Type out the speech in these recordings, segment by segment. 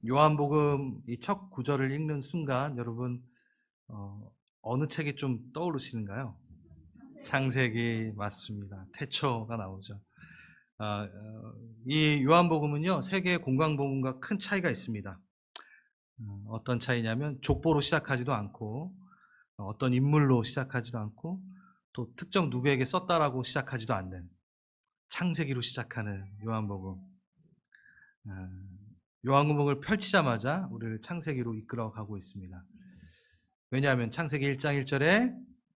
요한복음 이 첫 구절을 읽는 순간 여러분 어느 책이 좀 떠오르시는가요? 창세기 맞습니다. 태초가 나오죠. 이 요한복음은요 세계 공관복음과 큰 차이가 있습니다. 어떤 차이냐면 족보로 시작하지도 않고 어떤 인물로 시작하지도 않고 또 특정 누구에게 썼다라고 시작하지도 않는 창세기로 시작하는 요한복음. 요한복음을 펼치자마자 우리를 창세기로 이끌어 가고 있습니다. 왜냐하면 창세기 1장 1절에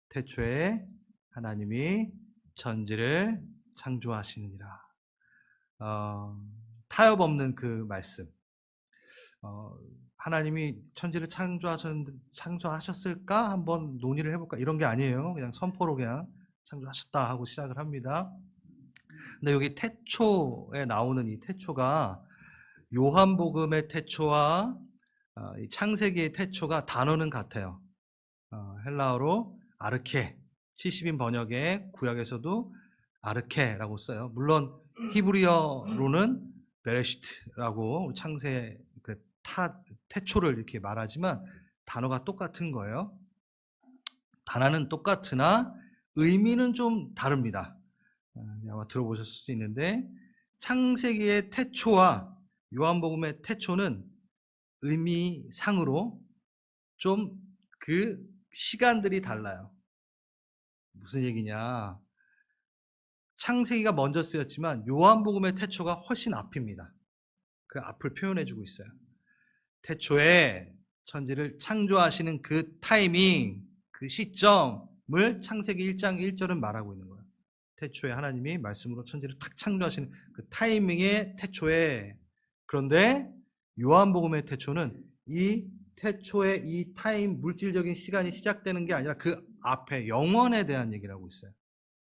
태초에 하나님이 천지를 창조하시느니라. 타협 없는 그 말씀. 하나님이 천지를 창조하셨을까? 한번 논의를 해볼까? 이런 게 아니에요. 그냥 선포로 그냥 창조하셨다 하고 시작을 합니다. 근데 여기 태초에 나오는 이 태초가 요한복음의 태초와 이 창세기의 태초가 단어는 같아요. 헬라어로 아르케, 70인 번역의 구약에서도 아르케라고 써요. 물론 히브리어로는 베레시트라고 창세 태초를 이렇게 말하지만 단어가 똑같은 거예요. 단어는 똑같으나 의미는 좀 다릅니다. 아마 들어보셨을 수도 있는데 창세기의 태초와 요한복음의 태초는 의미상으로 좀 그 시간들이 달라요. 무슨 얘기냐? 창세기가 먼저 쓰였지만 요한복음의 태초가 훨씬 앞입니다. 그 앞을 표현해주고 있어요. 태초에 천지를 창조하시는 그 타이밍, 그 시점을 창세기 1장 1절은 말하고 있는 거예요. 태초에 하나님이 말씀으로 천지를 탁 창조하시는 그 타이밍의 태초에. 그런데 요한복음의 태초는 이 태초의 이 타임, 물질적인 시간이 시작되는 게 아니라 그 앞에 영원에 대한 얘기를 하고 있어요.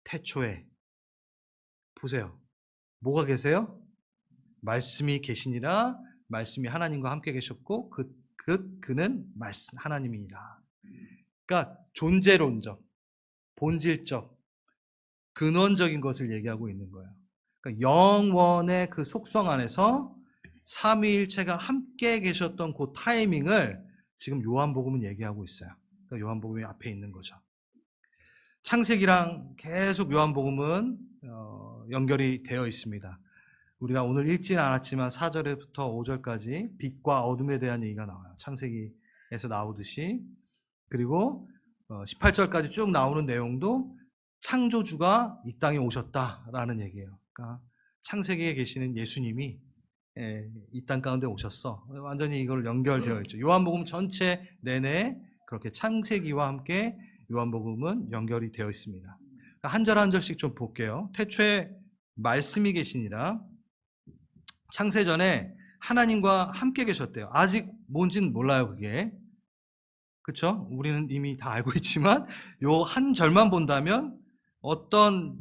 태초에. 보세요. 뭐가 계세요? 말씀이 계시니라. 말씀이 하나님과 함께 계셨고 그는 말씀 하나님이니라. 그러니까 존재론적, 본질적, 근원적인 것을 얘기하고 있는 거예요. 그러니까 영원의 그 속성 안에서 삼위일체가 함께 계셨던 그 타이밍을 지금 요한복음은 얘기하고 있어요. 그러니까 요한복음이 앞에 있는 거죠. 창세기랑 계속 요한복음은 연결이 되어 있습니다. 우리가 오늘 읽지는 않았지만 4절부터 5절까지 빛과 어둠에 대한 얘기가 나와요. 창세기에서 나오듯이. 그리고 18절까지 쭉 나오는 내용도 창조주가 이 땅에 오셨다라는 얘기예요. 그러니까 창세기에 계시는 예수님이 이 땅 가운데 오셨어. 완전히 이걸 연결되어 있죠. 요한복음 전체 내내 그렇게 창세기와 함께 요한복음은 연결이 되어 있습니다. 한 절 한 절씩 좀 볼게요. 태초에 말씀이 계시니라. 창세전에 하나님과 함께 계셨대요. 아직 뭔지는 몰라요, 그게. 그렇죠? 우리는 이미 다 알고 있지만 요 한 절만 본다면 어떤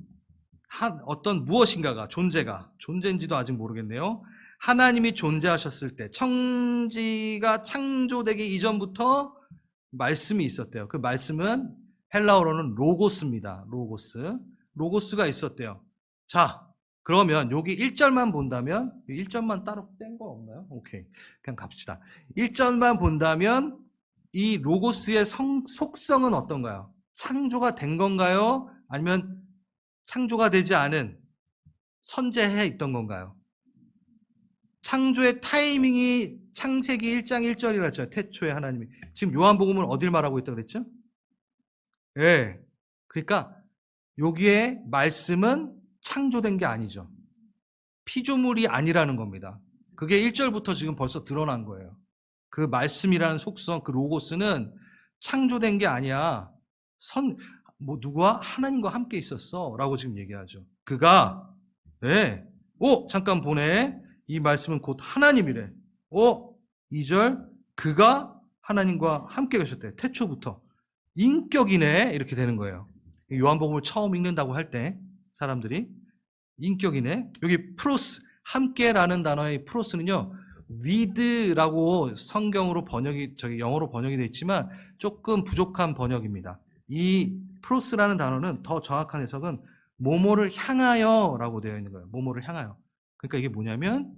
무엇인가가 존재인지도 아직 모르겠네요. 하나님이 존재하셨을 때 천지가 창조되기 이전부터 말씀이 있었대요. 그 말씀은 헬라어로는 로고스입니다. 로고스가 있었대요. 자, 그러면 여기 1절만 본다면 1절만 따로 뗀 거 없나요? 오케이. 그냥 갑시다. 1절만 본다면 이 로고스의 속성은 어떤가요? 창조가 된 건가요? 아니면 창조가 되지 않은 선재해 있던 건가요? 창조의 타이밍이 창세기 1장 1절이라 했죠. 태초에 하나님이. 지금 요한복음은 어딜 말하고 있다고 그랬죠? 예. 그러니까 여기에 말씀은 창조된 게 아니죠. 피조물이 아니라는 겁니다. 그게 1절부터 지금 벌써 드러난 거예요. 그 말씀이라는 속성, 그 로고스는 창조된 게 아니야. 누구와? 하나님과 함께 있었어. 라고 지금 얘기하죠. 그가, 잠깐 보내. 이 말씀은 곧 하나님이래. 2절, 그가 하나님과 함께 계셨대. 태초부터. 인격이네. 이렇게 되는 거예요. 요한복음을 처음 읽는다고 할 때, 사람들이. 인격이네. 여기 프로스, 함께라는 단어의 프로스는요, with라고 성경으로 영어로 번역이 되어 있지만 조금 부족한 번역입니다. 이 프로스라는 단어는 더 정확한 해석은 뭐뭐를 향하여 라고 되어 있는 거예요. 뭐뭐를 향하여. 그러니까 이게 뭐냐면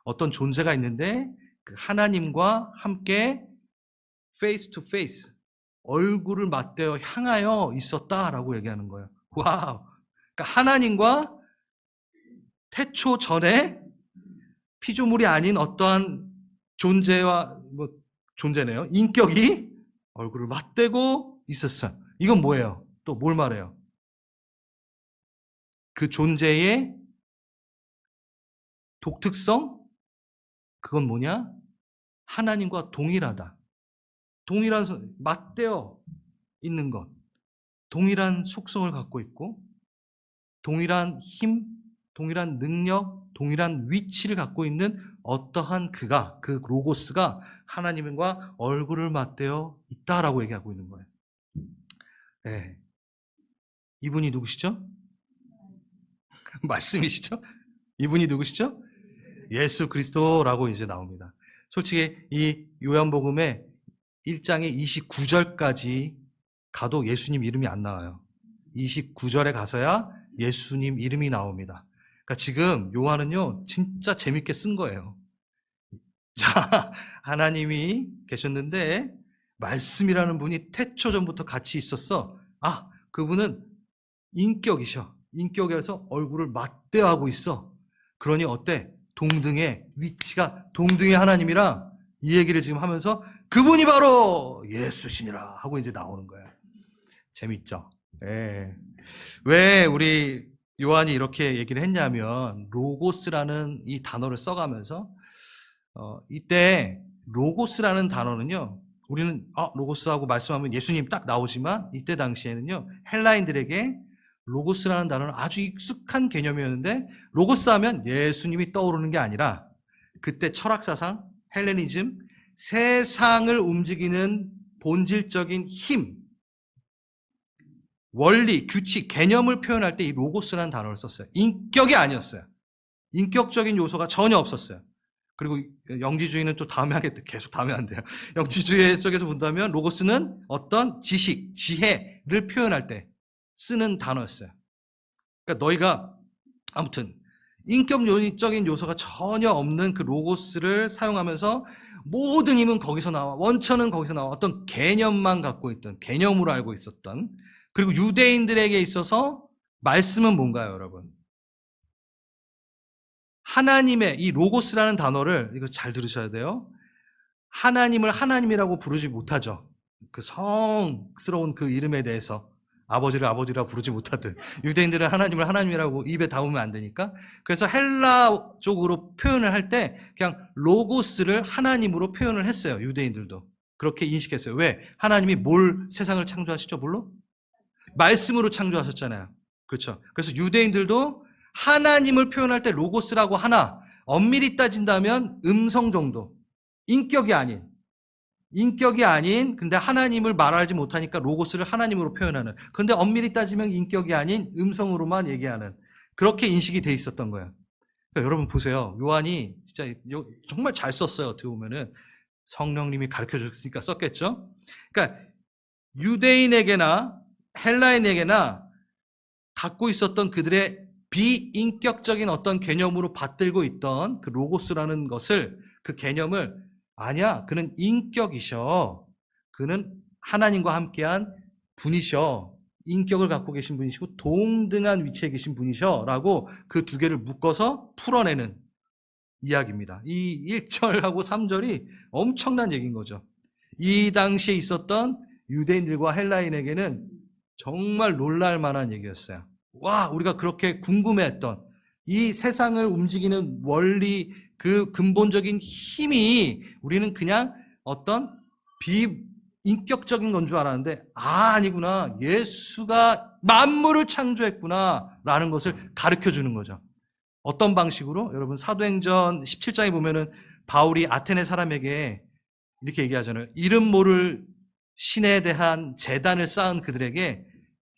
어떤 존재가 있는데 그 하나님과 함께 face to face, 얼굴을 맞대어 향하여 있었다라고 얘기하는 거예요. 와우. 그러니까 하나님과 태초 전에 피조물이 아닌 어떠한 존재와 존재네요. 인격이 얼굴을 맞대고 있었어요. 이건 뭐예요? 또 뭘 말해요? 그 존재의 독특성? 그건 뭐냐? 하나님과 동일하다. 맞대어 있는 것. 동일한 속성을 갖고 있고, 동일한 힘, 동일한 능력, 동일한 위치를 갖고 있는 어떠한 그가, 그 로고스가 하나님과 얼굴을 맞대어 있다라고 얘기하고 있는 거예요. 네. 이분이 누구시죠? 말씀이시죠? 이분이 누구시죠? 예수 그리스도라고 이제 나옵니다. 솔직히 이 요한복음에 1장의 29절까지 가도 예수님 이름이 안 나와요. 29절에 가서야 예수님 이름이 나옵니다. 그러니까 지금 요한은요, 진짜 재밌게 쓴 거예요. 자, 하나님이 계셨는데 말씀이라는 분이 태초전부터 같이 있었어. 아, 그분은 인격이셔. 인격에서 얼굴을 맞대하고 있어. 그러니 어때? 동등의 위치가 동등의 하나님이라 이 얘기를 지금 하면서 그분이 바로 예수시니라 하고 이제 나오는 거예요. 재밌죠? 네. 왜 우리 요한이 이렇게 얘기를 했냐면 로고스라는 이 단어를 써가면서 이때 로고스라는 단어는요, 우리는 로고스하고 말씀하면 예수님 딱 나오지만 이때 당시에는요, 헬라인들에게 로고스라는 단어는 아주 익숙한 개념이었는데, 로고스 하면 예수님이 떠오르는 게 아니라 그때 철학사상, 헬레니즘, 세상을 움직이는 본질적인 힘, 원리, 규칙, 개념을 표현할 때 이 로고스라는 단어를 썼어요. 인격이 아니었어요. 인격적인 요소가 전혀 없었어요. 그리고 영지주의는 또 다음에 하겠다. 계속 다음에 안 돼요. 영지주의 쪽에서 본다면 로고스는 어떤 지식, 지혜를 표현할 때 쓰는 단어였어요. 그러니까 너희가 아무튼 인격적인 요소가 전혀 없는 그 로고스를 사용하면서 모든 힘은 거기서 나와, 원천은 거기서 나와, 어떤 개념만 갖고 있던, 개념으로 알고 있었던, 그리고 유대인들에게 있어서 말씀은 뭔가요, 여러분? 하나님의 이 로고스라는 단어를, 이거 잘 들으셔야 돼요. 하나님을 하나님이라고 부르지 못하죠. 그 성스러운 그 이름에 대해서 아버지를 아버지라 부르지 못하듯 유대인들은 하나님을 하나님이라고 입에 담으면 안 되니까, 그래서 헬라 쪽으로 표현을 할 때 그냥 로고스를 하나님으로 표현을 했어요. 유대인들도 그렇게 인식했어요. 왜? 하나님이 뭘 세상을 창조하시죠? 뭘로? 말씀으로 창조하셨잖아요. 그렇죠? 그래서 유대인들도 하나님을 표현할 때 로고스라고 하나, 엄밀히 따진다면 음성 정도, 인격이 아닌, 근데 하나님을 말하지 못하니까 로고스를 하나님으로 표현하는, 근데 엄밀히 따지면 인격이 아닌 음성으로만 얘기하는, 그렇게 인식이 돼 있었던 거예요. 그러니까 여러분 보세요. 요한이 진짜 정말 잘 썼어요. 어떻게 보면은 성령님이 가르쳐 줬으니까 썼겠죠. 그러니까 유대인에게나 헬라인에게나 갖고 있었던 그들의 비인격적인 어떤 개념으로 받들고 있던 그 로고스라는 것을, 그 개념을, 아니야, 그는 인격이셔. 그는 하나님과 함께한 분이셔. 인격을 갖고 계신 분이시고 동등한 위치에 계신 분이셔. 라고 그 두 개를 묶어서 풀어내는 이야기입니다. 이 1절하고 3절이 엄청난 얘기인 거죠. 이 당시에 있었던 유대인들과 헬라인에게는 정말 놀랄 만한 얘기였어요. 와, 우리가 그렇게 궁금해했던 이 세상을 움직이는 원리, 그 근본적인 힘이 우리는 그냥 어떤 비인격적인 건 줄 알았는데, 아니구나, 예수가 만물을 창조했구나 라는 것을 가르쳐 주는 거죠. 어떤 방식으로? 여러분 사도행전 17장에 보면은 바울이 아테네 사람에게 이렇게 얘기하잖아요. 이름 모를 신에 대한 제단을 쌓은 그들에게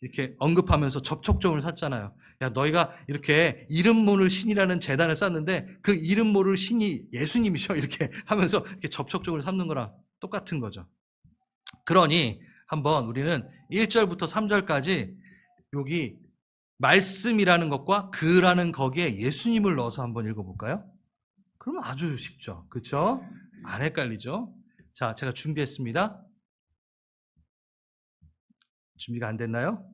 이렇게 언급하면서 접촉점을 샀잖아요. 야, 너희가 이렇게 이름 모를 신이라는 제단을 쌓는데 그 이름 모를 신이 예수님이셔. 이렇게 하면서 이렇게 접촉점을 삼는 거랑 똑같은 거죠. 그러니 한번 우리는 1절부터 3절까지 여기 말씀이라는 것과 그라는 거기에 예수님을 넣어서 한번 읽어볼까요? 그러면 아주 쉽죠. 그렇죠? 안 헷갈리죠? 자, 제가 준비했습니다. 준비가 안 됐나요?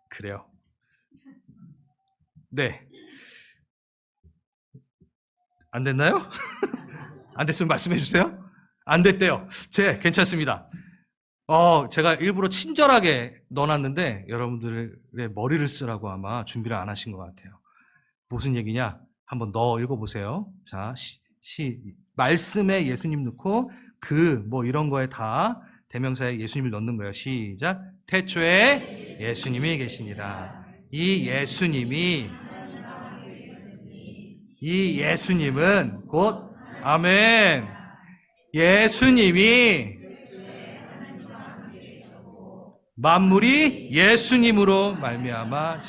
그래요. 네. 안 됐나요? 안 됐으면 말씀해 주세요. 안 됐대요. 괜찮습니다. 제가 일부러 친절하게 넣어놨는데 여러분들의 머리를 쓰라고 아마 준비를 안 하신 것 같아요. 무슨 얘기냐? 한번 넣어 읽어보세요. 자, 말씀에 예수님 넣고 뭐 이런 거에 다 대명사에 예수님을 넣는 거예요. 시작. 태초에 예수님이 계시니라. 이 예수님은 곧 아멘. 예수님이 만물이 예수님으로 말미암아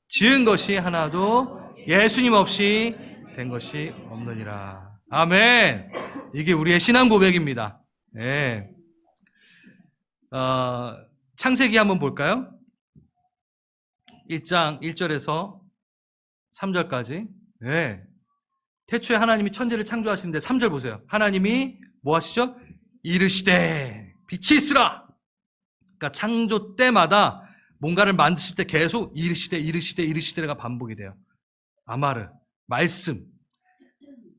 지은 것이 하나도 예수님 없이 된 것이 없느니라. 아멘. 이게 우리의 신앙 고백입니다. 네. 창세기 한번 볼까요? 1장 1절에서 3절까지. 네. 태초에 하나님이 천지를 창조하시는데 3절 보세요. 하나님이 뭐 하시죠? 이르시되 빛이 있으라. 그러니까 창조 때마다 뭔가를 만드실 때 계속 이르시되가 반복이 돼요. 아마르, 말씀.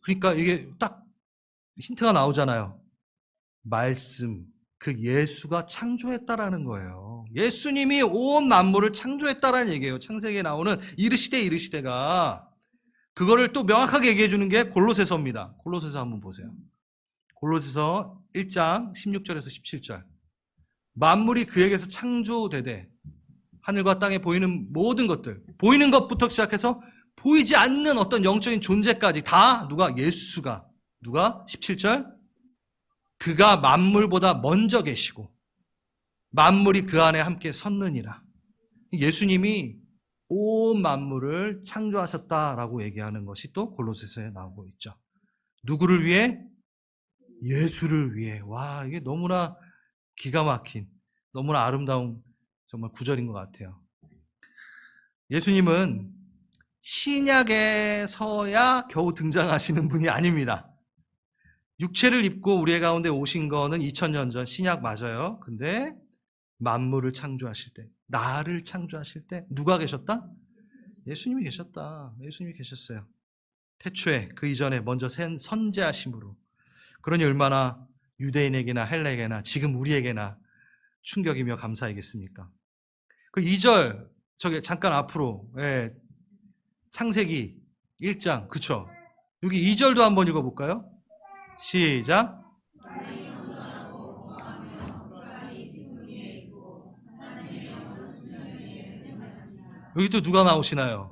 그러니까 이게 딱 힌트가 나오잖아요. 말씀, 그 예수가 창조했다라는 거예요. 예수님이 온 만물을 창조했다라는 얘기예요. 창세기에 나오는 이르시되가 그거를 또 명확하게 얘기해 주는 게 골로새서입니다. 골로새서 한번 보세요. 골로새서 1장 16절에서 17절. 만물이 그에게서 창조되되 하늘과 땅에 보이는 모든 것들, 보이는 것부터 시작해서 보이지 않는 어떤 영적인 존재까지 다 예수가 17절? 그가 만물보다 먼저 계시고 만물이 그 안에 함께 섰느니라. 예수님이 온 만물을 창조하셨다라고 얘기하는 것이 또 골로새서에 나오고 있죠. 누구를 위해? 예수를 위해. 와, 이게 너무나 기가 막힌, 너무나 아름다운 정말 구절인 것 같아요. 예수님은 신약에서야 겨우 등장하시는 분이 아닙니다. 육체를 입고 우리 가운데 오신 거는 2000년 전 신약 맞아요. 근데 만물을 창조하실 때, 나를 창조하실 때 누가 계셨다? 예수님이 계셨다. 예수님이 계셨어요. 태초에 그 이전에 먼저 선지하심으로. 그러니 얼마나 유대인에게나 헬라에게나 지금 우리에게나 충격이며 감사이겠습니까? 그 2절 저기 잠깐 앞으로 창세기 1장 그쵸? 여기 2절도 한번 읽어볼까요? 시작. 여기 또 누가 나오시나요?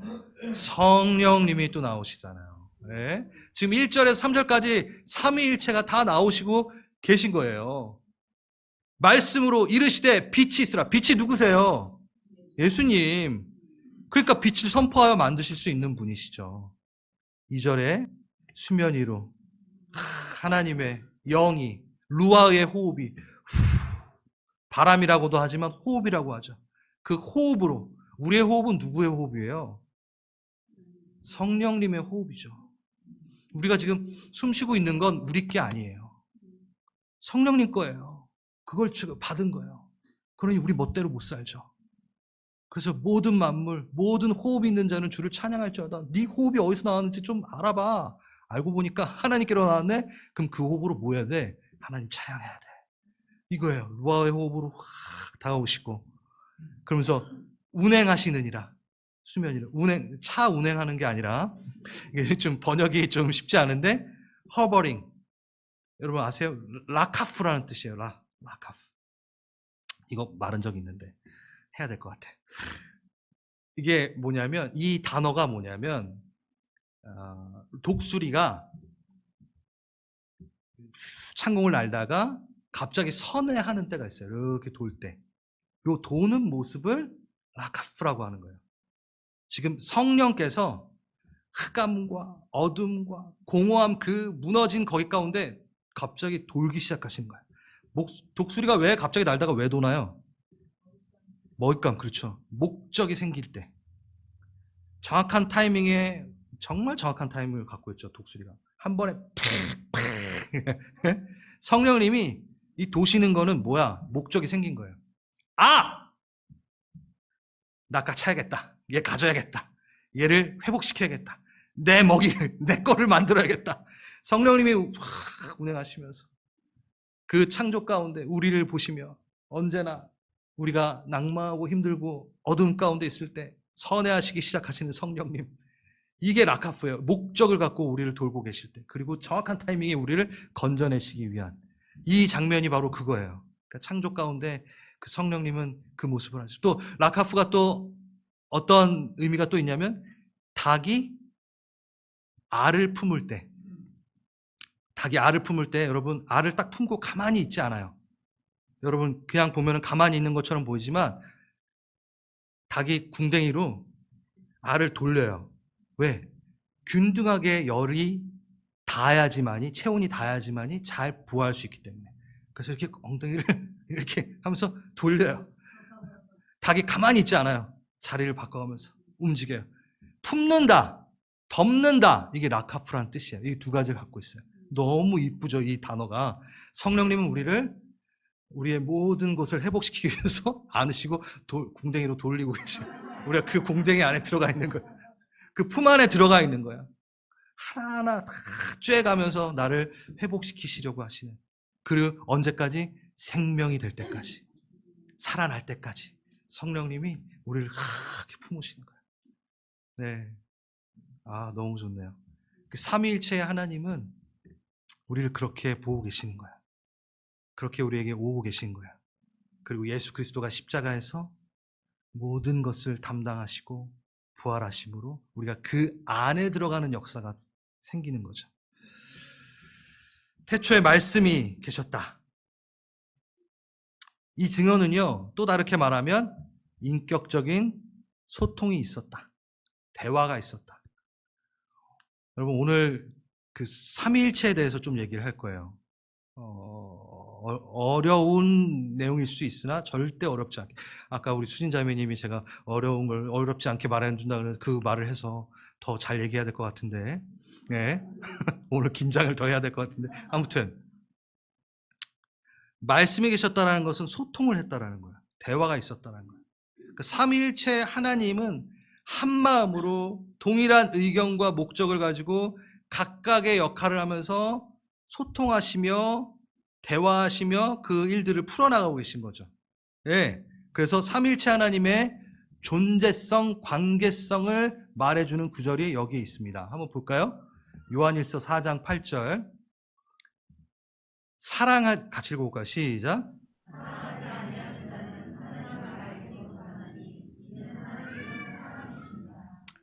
성령님이 또 나오시잖아요. 네. 지금 1절에서 3절까지 삼위일체가 다 나오시고 계신 거예요. 말씀으로 이르시되 빛이 있으라. 빛이 누구세요? 예수님. 그러니까 빛을 선포하여 만드실 수 있는 분이시죠. 2절에 수면 위로 하나님의 영이 루아의 호흡이 바람이라고도 하지만 호흡이라고 하죠. 그 호흡으로 우리의 호흡은 누구의 호흡이에요? 성령님의 호흡이죠. 우리가 지금 숨 쉬고 있는 건 우리 게 아니에요. 성령님 거예요. 그걸 받은 거예요. 그러니 우리 멋대로 못 살죠. 그래서 모든 만물, 모든 호흡이 있는 자는 주를 찬양할지어다. 네 호흡이 어디서 나왔는지 좀 알아봐. 알고 보니까 하나님께로 나왔네? 그럼 그 호흡으로 뭐 해야 돼? 하나님 찬양해야 돼. 이거예요. 루아의 호흡으로 확 다가오시고 그러면서 운행하시느니라. 수면이라. 차 운행하는 게 아니라 이게 좀 번역이 좀 쉽지 않은데 허버링. 여러분 아세요? 라카프라는 뜻이에요. 라카프. 이거 말한 적 있는데 해야 될 것 같아. 이게 뭐냐면 이 단어가 뭐냐면 독수리가 창공을 날다가 갑자기 선회하는 때가 있어요. 이렇게 돌 때. 요 도는 모습을 라카프라고 하는 거예요. 지금 성령께서 흑암과 어둠과 공허함 그 무너진 거기 가운데 갑자기 돌기 시작하시는 거예요. 독수리가 왜 갑자기 날다가 왜 도나요? 먹잇감, 그렇죠. 목적이 생길 때. 정확한 타이밍에 정말 정확한 타이밍을 갖고 있죠. 독수리가 한 번에 성령님이 이 도시는 거는 뭐야? 목적이 생긴 거예요. 아! 낚아차야겠다. 얘 가져야겠다. 얘를 회복시켜야겠다. 내 먹이를, 내 거를 만들어야겠다. 성령님이 운행하시면서 그 창조 가운데 우리를 보시며 언제나 우리가 낙마하고 힘들고 어두운 가운데 있을 때 선회하시기 시작하시는 성령님. 이게 라카프예요. 목적을 갖고 우리를 돌보 계실 때, 그리고 정확한 타이밍에 우리를 건져내시기 위한 이 장면이 바로 그거예요. 그러니까 창조 가운데 그 성령님은 그 모습을 하시고, 또 라카프가 또 어떤 의미가 또 있냐면, 닭이 알을 품을 때, 여러분 알을 딱 품고 가만히 있지 않아요. 여러분 그냥 보면 가만히 있는 것처럼 보이지만 닭이 궁뎅이로 알을 돌려요. 왜? 균등하게 열이 닿아야지만이, 체온이 닿아야지만이 잘 부화할 수 있기 때문에. 그래서 이렇게 엉덩이를 이렇게 하면서 돌려요. 닭이 가만히 있지 않아요. 자리를 바꿔가면서 움직여요. 품는다, 덮는다, 이게 라카프라는 뜻이에요. 이 두 가지를 갖고 있어요. 너무 이쁘죠, 이 단어가. 성령님은 우리의 모든 것을 회복시키기 위해서 안으시고 궁뎅이로 돌리고 계셔요. 우리가 그 궁뎅이 안에 들어가 있는 거예요. 그 품 안에 들어가 있는 거야. 하나하나 다 쬐가면서 나를 회복시키시려고 하시는. 그리고 언제까지? 생명이 될 때까지, 살아날 때까지 성령님이 우리를 그렇게 품으시는 거예요. 네, 너무 좋네요. 그 삼위일체의 하나님은 우리를 그렇게 보고 계시는 거야. 그렇게 우리에게 오고 계신 거야. 그리고 예수 그리스도가 십자가에서 모든 것을 담당하시고 부활하심으로 우리가 그 안에 들어가는 역사가 생기는 거죠. 태초에 말씀이 계셨다. 이 증언은요, 또 다르게 말하면 인격적인 소통이 있었다. 대화가 있었다. 여러분 오늘 그 삼위일체에 대해서 좀 얘기를 할 거예요. 어려운 내용일 수 있으나 절대 어렵지 않게. 아까 우리 수진 자매님이 제가 어려운 걸 어렵지 않게 말해준다 그래서 그 말을 해서 더 잘 얘기해야 될 것 같은데, 네. 오늘 긴장을 더 해야 될 것 같은데, 아무튼 말씀이 계셨다는 것은 소통을 했다라는 거예요. 대화가 있었다는 거예요. 그 삼위일체 하나님은 한 마음으로 동일한 의견과 목적을 가지고 각각의 역할을 하면서 소통하시며 대화하시며 그 일들을 풀어나가고 계신 거죠. 예. 그래서 삼위일체 하나님의 존재성, 관계성을 말해주는 구절이 여기에 있습니다. 한번 볼까요? 요한일서 4장 8절. 같이 읽어볼까요? 시작.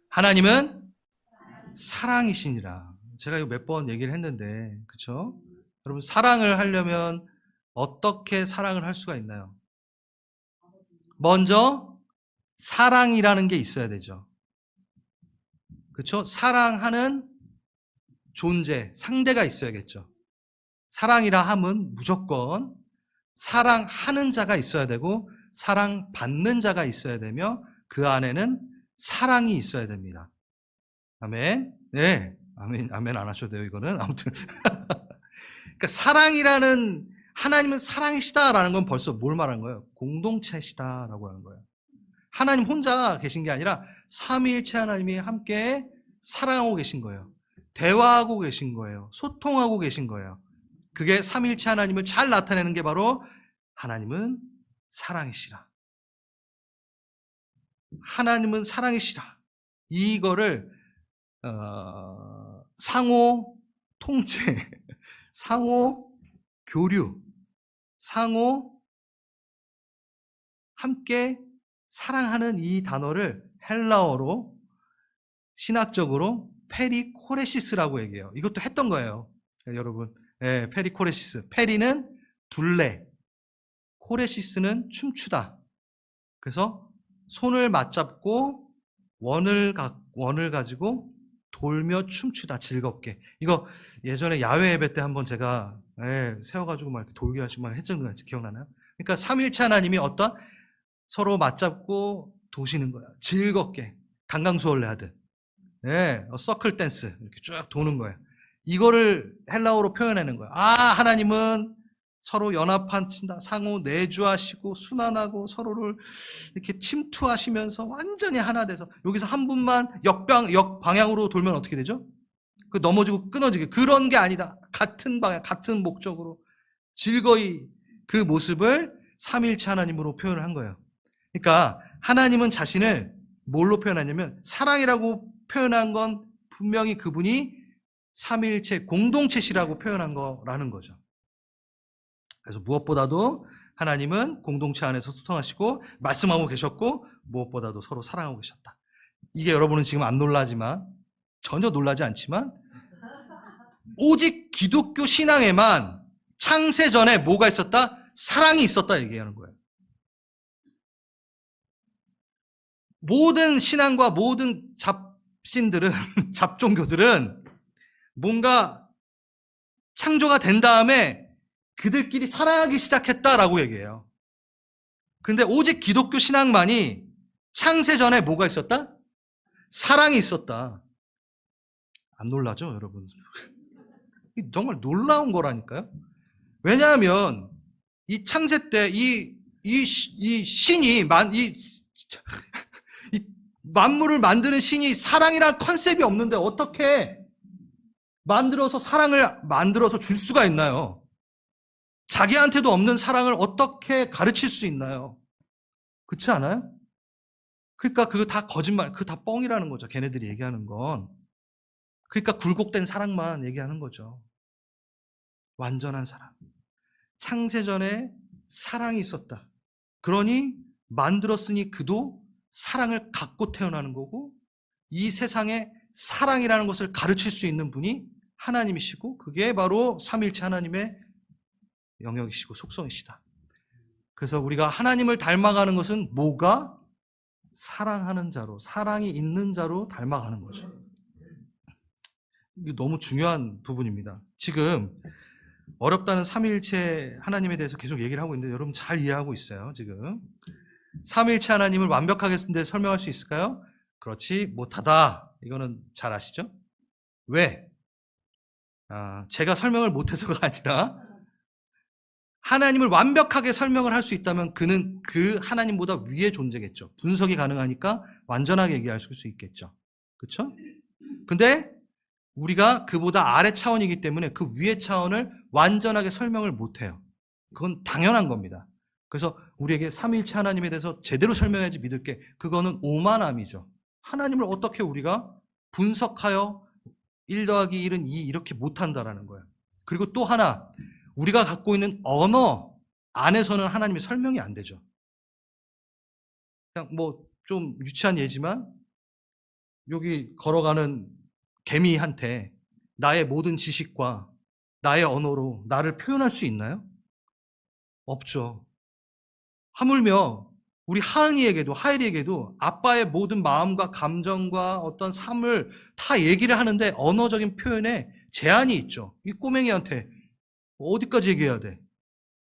하나님은 사랑이시니라. 제가 이거 몇 번 얘기를 했는데, 그렇죠? 여러분 사랑을 하려면 어떻게 사랑을 할 수가 있나요? 먼저 사랑이라는 게 있어야 되죠. 그렇죠? 사랑하는 존재, 상대가 있어야겠죠. 사랑이라 함은 무조건 사랑하는 자가 있어야 되고 사랑받는 자가 있어야 되며 그 안에는 사랑이 있어야 됩니다. 아멘. 네. 아멘 안 하셔도 돼요, 이거는. 아무튼. 그러니까 사랑이라는, 하나님은 사랑이시다라는 건 벌써 뭘 말하는 거예요? 공동체시다라고 하는 거예요. 하나님 혼자 계신 게 아니라 삼위일체 하나님이 함께 사랑하고 계신 거예요. 대화하고 계신 거예요. 소통하고 계신 거예요. 그게 삼위일체 하나님을 잘 나타내는 게 바로 하나님은 사랑이시라. 하나님은 사랑이시라. 이거를 상호 통제, 상호 교류, 상호 함께 사랑하는 이 단어를 헬라어로 신학적으로 페리코레시스라고 얘기해요. 이것도 했던 거예요. 여러분, 네, 페리코레시스. 페리는 둘레, 코레시스는 춤추다. 그래서 손을 맞잡고 원을 가지고 돌며 춤추다, 즐겁게. 이거 예전에 야외 예배 때 한번 제가 세워가지고 막 이렇게 돌게 하시고 막 했던 거 기억나나요? 그러니까 삼위일체 하나님이 어떤 서로 맞잡고 도시는 거야. 즐겁게. 강강수월래 하듯. 네, 서클 댄스 이렇게 쭉 도는 거예요. 이거를 헬라어로 표현하는 거예요. 하나님은 서로 연합하신다. 상호 내주하시고 순환하고 서로를 이렇게 침투하시면서 완전히 하나 돼서 여기서 한 분만 역방향으로 돌면 어떻게 되죠? 그 넘어지고 끊어지게. 그런 게 아니다. 같은 방향, 같은 목적으로 즐거이 그 모습을 삼위일체 하나님으로 표현을 한 거예요. 그러니까 하나님은 자신을 뭘로 표현하냐면 사랑이라고 표현한 건 분명히 그분이 삼위일체 공동체시라고 표현한 거라는 거죠. 그래서 무엇보다도 하나님은 공동체 안에서 소통하시고 말씀하고 계셨고 무엇보다도 서로 사랑하고 계셨다. 이게 여러분은 지금 안 놀라지만, 전혀 놀라지 않지만 오직 기독교 신앙에만 창세 전에 뭐가 있었다? 사랑이 있었다 얘기하는 거예요. 모든 신앙과 모든 잡신들은 잡종교들은 뭔가 창조가 된 다음에 그들끼리 사랑하기 시작했다라고 얘기해요. 근데 오직 기독교 신앙만이 창세 전에 뭐가 있었다? 사랑이 있었다. 안 놀라죠, 여러분? 정말 놀라운 거라니까요. 왜냐하면 이 창세 때 이 신이 이 만물을 만드는 신이 사랑이란 컨셉이 없는데 어떻게 만들어서 사랑을 만들어서 줄 수가 있나요? 자기한테도 없는 사랑을 어떻게 가르칠 수 있나요? 그렇지 않아요? 그러니까 그거 다 거짓말, 그거 다 뻥이라는 거죠. 걔네들이 얘기하는 건. 그러니까 굴곡된 사랑만 얘기하는 거죠. 완전한 사랑. 창세전에 사랑이 있었다. 그러니 만들었으니 그도 사랑을 갖고 태어나는 거고 이 세상에 사랑이라는 것을 가르칠 수 있는 분이 하나님이시고 그게 바로 삼위일체 하나님의 영역이시고 속성이시다. 그래서 우리가 하나님을 닮아가는 것은 뭐가? 사랑하는 자로, 사랑이 있는 자로 닮아가는 거죠. 이게 너무 중요한 부분입니다. 지금 어렵다는 삼위일체 하나님에 대해서 계속 얘기를 하고 있는데 여러분 잘 이해하고 있어요. 지금 삼위일체 하나님을 완벽하게 설명할 수 있을까요? 그렇지 못하다. 이거는 잘 아시죠? 왜? 제가 설명을 못해서가 아니라 하나님을 완벽하게 설명을 할 수 있다면 그는 그 하나님보다 위의 존재겠죠. 분석이 가능하니까 완전하게 얘기할 수 있겠죠. 그렇죠? 근데 우리가 그보다 아래 차원이기 때문에 그 위의 차원을 완전하게 설명을 못해요. 그건 당연한 겁니다. 그래서 우리에게 삼위일체 하나님에 대해서 제대로 설명해야지 믿을 게 그거는 오만함이죠. 하나님을 어떻게 우리가 분석하여 1 더하기 1은 2 이렇게 못한다라는 거예요. 그리고 또 하나 우리가 갖고 있는 언어 안에서는 하나님이 설명이 안 되죠. 그냥 뭐 좀 유치한 예지만 여기 걸어가는 개미한테 나의 모든 지식과 나의 언어로 나를 표현할 수 있나요? 없죠. 하물며 우리 하엘이에게도 아빠의 모든 마음과 감정과 어떤 삶을 다 얘기를 하는데 언어적인 표현에 제한이 있죠. 이 꼬맹이한테 어디까지 얘기해야 돼?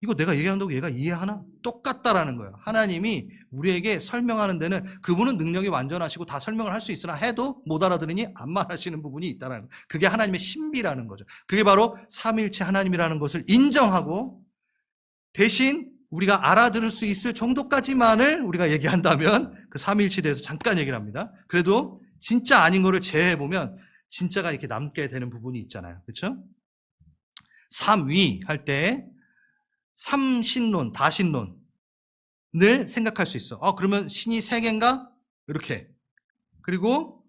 이거 내가 얘기한다고 얘가 이해하나? 똑같다라는 거예요. 하나님이 우리에게 설명하는 데는 그분은 능력이 완전하시고 다 설명을 할 수 있으나 해도 못 알아들으니 안 말하시는 부분이 있다라는 거예요. 그게 하나님의 신비라는 거죠. 그게 바로 삼위일체 하나님이라는 것을 인정하고 대신 우리가 알아들을 수 있을 정도까지만을 우리가 얘기한다면 그 삼위일체에 대해서 잠깐 얘기를 합니다. 그래도 진짜 아닌 거를 제외해보면 진짜가 이렇게 남게 되는 부분이 있잖아요. 그렇죠? 삼위 할 때 삼신론, 다신론을 생각할 수 있어. 그러면 신이 세 개인가? 이렇게. 그리고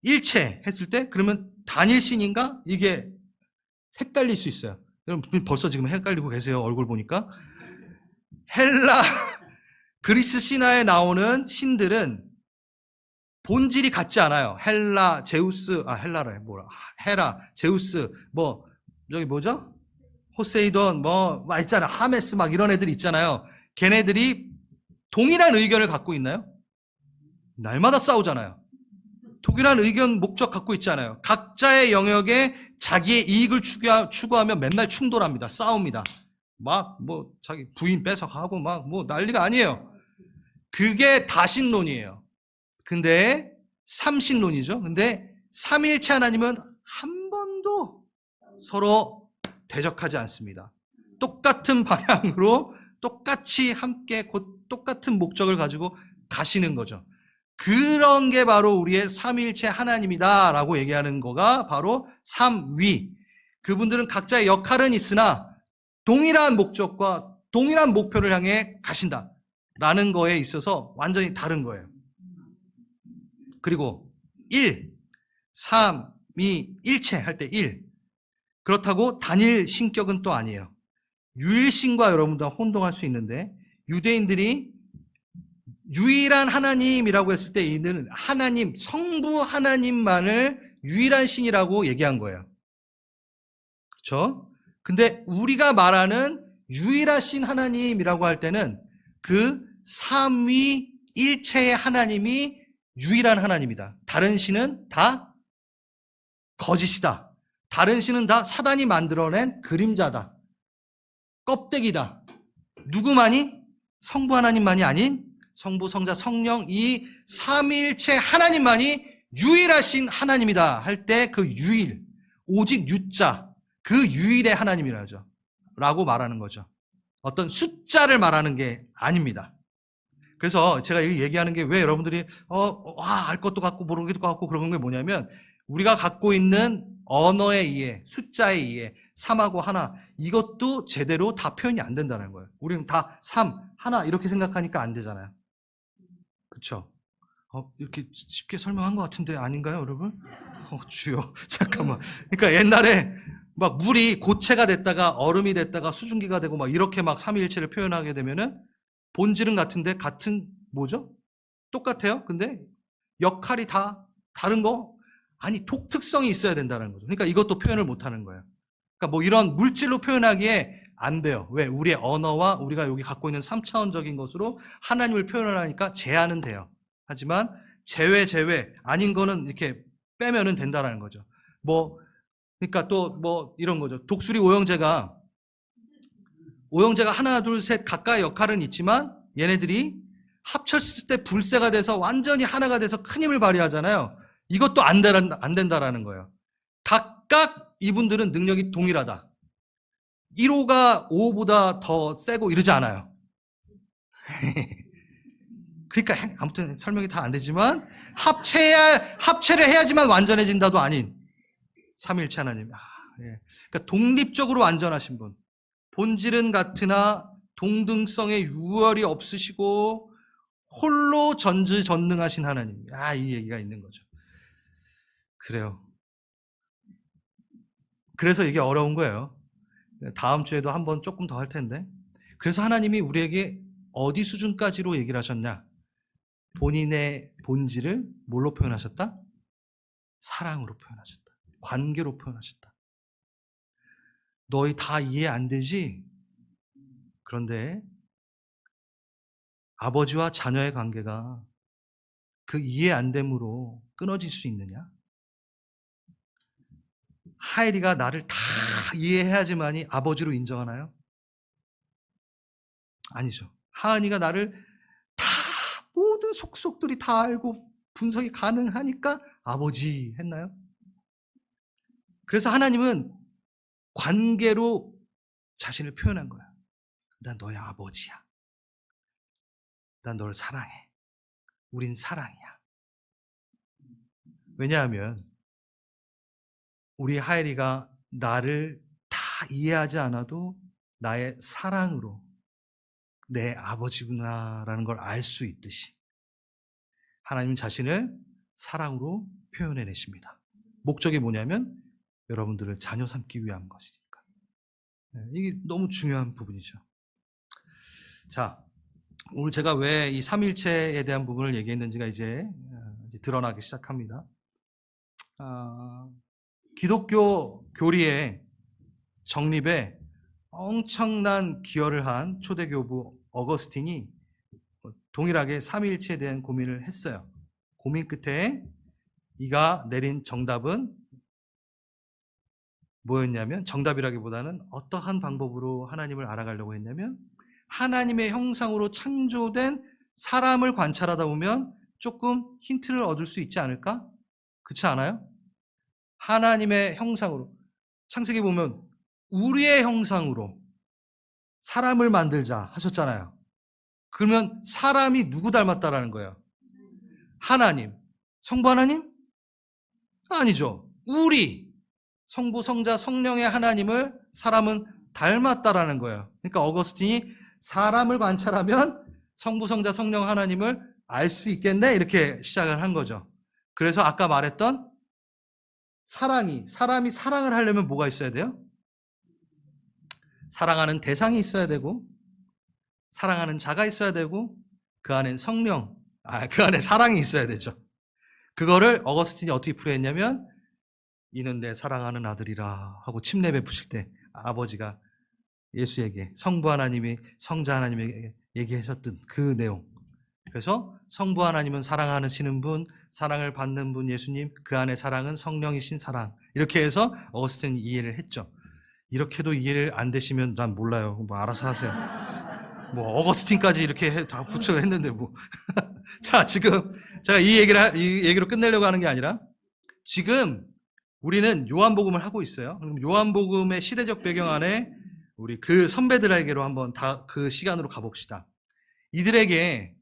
일체 했을 때 그러면 단일신인가? 이게 헷갈릴 수 있어요. 여러분 벌써 지금 헷갈리고 계세요. 얼굴 보니까. 그리스 신화에 나오는 신들은 본질이 같지 않아요. 헬라, 제우스, 헬라래 뭐라? 헤라, 제우스, 여기 뭐죠? 포세이돈, 있잖아. 하메스 이런 애들 있잖아요. 걔네들이 동일한 의견을 갖고 있나요? 날마다 싸우잖아요. 동일한 의견, 목적 갖고 있지 않아요. 각자의 영역에 자기의 이익을 추구하며 맨날 충돌합니다. 싸웁니다. 자기 부인 뺏어가고 난리가 아니에요. 그게 다신론이에요. 근데 삼신론이죠. 근데 삼일체 하나님은 한 번도 서로 대적하지 않습니다. 똑같은 방향으로 똑같이 함께 곧 똑같은 목적을 가지고 가시는 거죠. 그런 게 바로 우리의 삼일체 하나님이다라고 얘기하는 거가 바로 삼위. 그분들은 각자의 역할은 있으나 동일한 목적과 동일한 목표를 향해 가신다라는 거에 있어서 완전히 다른 거예요. 그리고 1, 3, 2, 일체 할 때 1. 그렇다고 단일 신격은 또 아니에요. 유일신과 여러분들 혼동할 수 있는데 유대인들이 유일한 하나님이라고 했을 때 이는 하나님, 성부 하나님만을 유일한 신이라고 얘기한 거예요. 그렇죠? 근데 우리가 말하는 유일하신 하나님이라고 할 때는 그 삼위일체의 하나님이 유일한 하나님이다. 다른 신은 다 거짓이다. 다른 신은 다 사단이 만들어낸 그림자다. 껍데기다. 누구만이? 성부 하나님만이 아닌 성부, 성자, 성령 이 삼위일체 하나님만이 유일하신 하나님이다 할 때 그 유일, 오직 유자, 그 유일의 하나님이라죠. 라고 말하는 거죠. 어떤 숫자를 말하는 게 아닙니다. 그래서 제가 얘기하는 게 왜 여러분들이 알 것도 같고 모르기도 같고 그런 게 뭐냐면 우리가 갖고 있는 언어의 이해, 숫자의 이해, 3하고 하나 이것도 제대로 다 표현이 안 된다는 거예요. 우리는 다 3, 하나 이렇게 생각하니까 안 되잖아요. 그렇죠? 이렇게 쉽게 설명한 것 같은데 아닌가요, 여러분? 주여, 잠깐만. 그러니까 옛날에 막 물이 고체가 됐다가 얼음이 됐다가 수증기가 되고 막 이렇게 막 삼위일체를 표현하게 되면은 본질은 같은데 같은 뭐죠? 똑같아요. 근데 역할이 다 다른 거? 아니, 독특성이 있어야 된다는 거죠. 그러니까 이것도 표현을 못 하는 거예요. 그러니까 뭐 이런 물질로 표현하기에 안 돼요. 왜? 우리의 언어와 우리가 여기 갖고 있는 3차원적인 것으로 하나님을 표현을 하니까 제한은 돼요. 하지만 제외 아닌 거는 이렇게 빼면은 된다라는 거죠. 그러니까 또 이런 거죠. 독수리 오형제가 하나, 둘, 셋 각각의 역할은 있지만 얘네들이 합쳤을 때 불새가 돼서 완전히 하나가 돼서 큰 힘을 발휘하잖아요. 이것도 안 된다라는 거예요. 각각 이분들은 능력이 동일하다. 1호가 5호보다 더 세고 이러지 않아요. 그러니까 아무튼 설명이 다 안 되지만 합체를 해야지만 완전해진다도 아닌 삼위일체 하나님. 그러니까 독립적으로 완전하신 분. 본질은 같으나 동등성의 유월이 없으시고 홀로 전지전능하신 하나님. 이 얘기가 있는 거죠. 그래요. 그래서 이게 어려운 거예요. 다음 주에도 한번 조금 더 할 텐데. 그래서 하나님이 우리에게 어디 수준까지로 얘기를 하셨냐? 본인의 본질을 뭘로 표현하셨다? 사랑으로 표현하셨다. 관계로 표현하셨다. 너희 다 이해 안 되지? 그런데 아버지와 자녀의 관계가 그 이해 안 됨으로 끊어질 수 있느냐? 하엘이가 나를 다 이해해야지만이 아버지로 인정하나요? 아니죠. 하은이가 나를 다 모든 속속들이 다 알고 분석이 가능하니까 아버지 했나요? 그래서 하나님은 관계로 자신을 표현한 거야. 난 너의 아버지야. 난 너를 사랑해. 우린 사랑이야. 왜냐하면 우리 하엘이가 나를 다 이해하지 않아도 나의 사랑으로 내 아버지구나라는 걸 알 수 있듯이 하나님 자신을 사랑으로 표현해내십니다. 목적이 뭐냐면 여러분들을 자녀 삼기 위한 것이니까. 이게 너무 중요한 부분이죠. 자, 오늘 제가 왜 이 삼일체에 대한 부분을 얘기했는지가 이제 드러나기 시작합니다. 기독교 교리의 정립에 엄청난 기여를 한 초대교부 어거스틴이 동일하게 삼위일체에 대한 고민을 했어요. 고민 끝에 이가 내린 정답은 뭐였냐면, 정답이라기보다는 어떠한 방법으로 하나님을 알아가려고 했냐면, 하나님의 형상으로 창조된 사람을 관찰하다 보면 조금 힌트를 얻을 수 있지 않을까? 그렇지 않아요? 하나님의 형상으로. 창세기 보면 우리의 형상으로 사람을 만들자 하셨잖아요. 그러면 사람이 누구 닮았다라는 거예요? 하나님. 성부 하나님? 아니죠. 우리 성부, 성자, 성령의 하나님을 사람은 닮았다라는 거예요. 그러니까 어거스틴이 사람을 관찰하면 성부, 성자, 성령 하나님을 알 수 있겠네 이렇게 시작을 한 거죠. 그래서 아까 말했던 사람이 사랑을 하려면 뭐가 있어야 돼요? 사랑하는 대상이 있어야 되고 사랑하는 자가 있어야 되고 그 안엔 그 안에 사랑이 있어야 되죠. 그거를 어거스틴이 어떻게 풀이했냐면 이는 내 사랑하는 아들이라 하고 침례 베푸실 때 아버지가 예수에게 성부 하나님이 성자 하나님에게 얘기하셨던 그 내용. 그래서 성부 하나님은 사랑하시는 분, 사랑을 받는 분 예수님, 그 안에 사랑은 성령이신 사랑. 이렇게 해서 어거스틴이 이해를 했죠. 이렇게도 이해를 안 되시면 난 몰라요. 뭐 알아서 하세요. 뭐 어거스틴까지 이렇게 다 붙여 했는데 뭐. 자, 지금 제가 이 얘기로 끝내려고 하는 게 아니라 지금 우리는 요한복음을 하고 있어요. 요한복음의 시대적 배경 안에 우리 그 선배들에게로 한번 다 그 시간으로 가봅시다. 이들에게